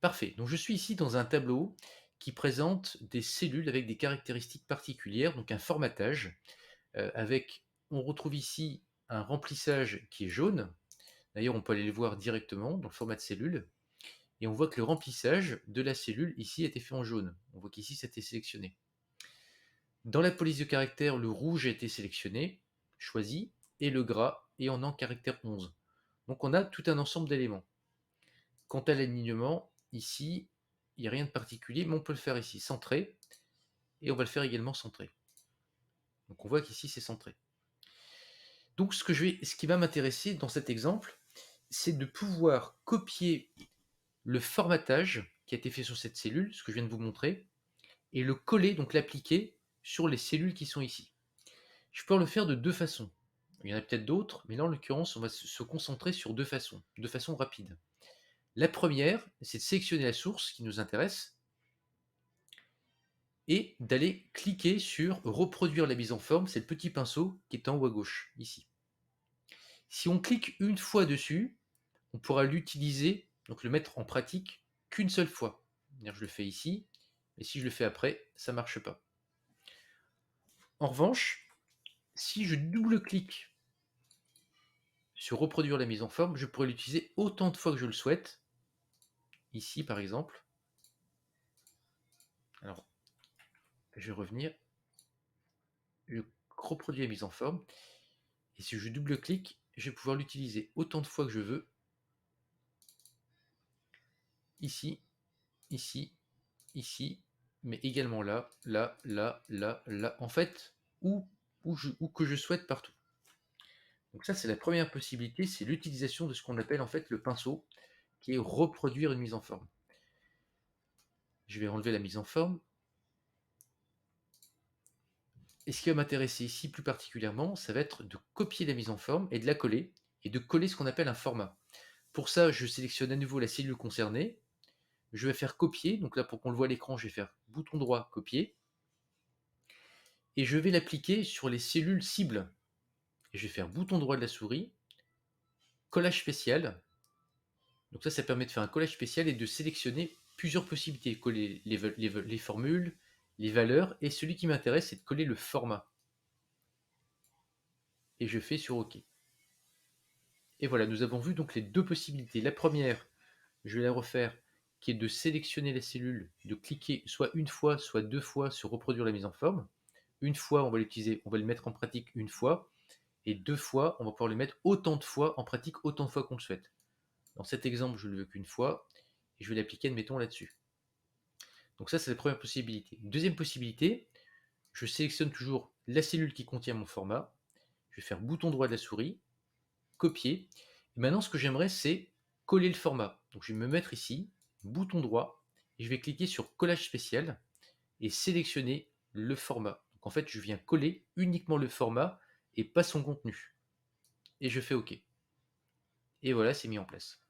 Parfait. Donc je suis ici dans un tableau qui présente des cellules avec des caractéristiques particulières, donc un formatage, avec on retrouve ici un remplissage qui est jaune. D'ailleurs, on peut aller le voir directement dans le format de cellule et on voit que le remplissage de la cellule ici a été fait en jaune. On voit qu'ici, ça a été sélectionné. Dans la police de caractère, le rouge a été sélectionné, choisi, et le gras est en caractère 11. Donc on a tout un ensemble d'éléments. Quant à l'alignement, ici, il n'y a rien de particulier, mais on peut le faire ici, centré, et on va le faire également centré. Donc on voit qu'ici, c'est centré. Donc ce qui va m'intéresser dans cet exemple, c'est de pouvoir copier le formatage qui a été fait sur cette cellule, ce que je viens de vous montrer, et le coller, donc l'appliquer sur les cellules qui sont ici. Je peux le faire de deux façons. Il y en a peut-être d'autres, mais là en l'occurrence, on va se concentrer sur deux façons rapides. La première, c'est de sélectionner la source qui nous intéresse et d'aller cliquer sur reproduire la mise en forme, c'est le petit pinceau qui est en haut à gauche, ici. Si on clique une fois dessus, on pourra l'utiliser, donc le mettre en pratique qu'une seule fois. Je le fais ici, mais si je le fais après, ça ne marche pas. En revanche, si je double-clique sur reproduire la mise en forme, je pourrais l'utiliser autant de fois que je le souhaite. Ici, par exemple. Alors, je vais revenir. Je reproduis la mise en forme. Et si je double-clique, je vais pouvoir l'utiliser autant de fois que je veux. Ici, ici, ici, mais également là, là, là, là, là. En fait, où que je souhaite partout. Donc ça, c'est la première possibilité, c'est l'utilisation de ce qu'on appelle en fait le pinceau, qui est reproduire une mise en forme. Je vais enlever la mise en forme. Et ce qui va m'intéresser ici plus particulièrement, ça va être de copier la mise en forme et de la coller, et de coller ce qu'on appelle un format. Pour ça, je sélectionne à nouveau la cellule concernée, je vais faire copier, donc là pour qu'on le voit à l'écran, je vais faire bouton droit, copier, et je vais l'appliquer sur les cellules cibles. Et je vais faire bouton droit de la souris, collage spécial, donc ça permet de faire un collage spécial et de sélectionner plusieurs possibilités, coller les formules, les valeurs, et celui qui m'intéresse, c'est de coller le format. Et je fais sur OK. Et voilà, nous avons vu donc les deux possibilités. La première, je vais la refaire, qui est de sélectionner la cellule, de cliquer soit une fois, soit deux fois sur reproduire la mise en forme. Une fois, on va l'utiliser, on va le mettre en pratique une fois, et deux fois, on va pouvoir le mettre autant de fois en pratique, autant de fois qu'on le souhaite. Dans cet exemple, je ne le veux qu'une fois, et je vais l'appliquer, admettons, là-dessus. Donc ça, c'est la première possibilité. Deuxième possibilité, je sélectionne toujours la cellule qui contient mon format, je vais faire bouton droit de la souris, copier. Et maintenant, ce que j'aimerais, c'est coller le format. Donc je vais me mettre ici, bouton droit, et je vais cliquer sur collage spécial et sélectionner le format. Donc en fait, je viens coller uniquement le format et pas son contenu. Et je fais OK. Et voilà, c'est mis en place.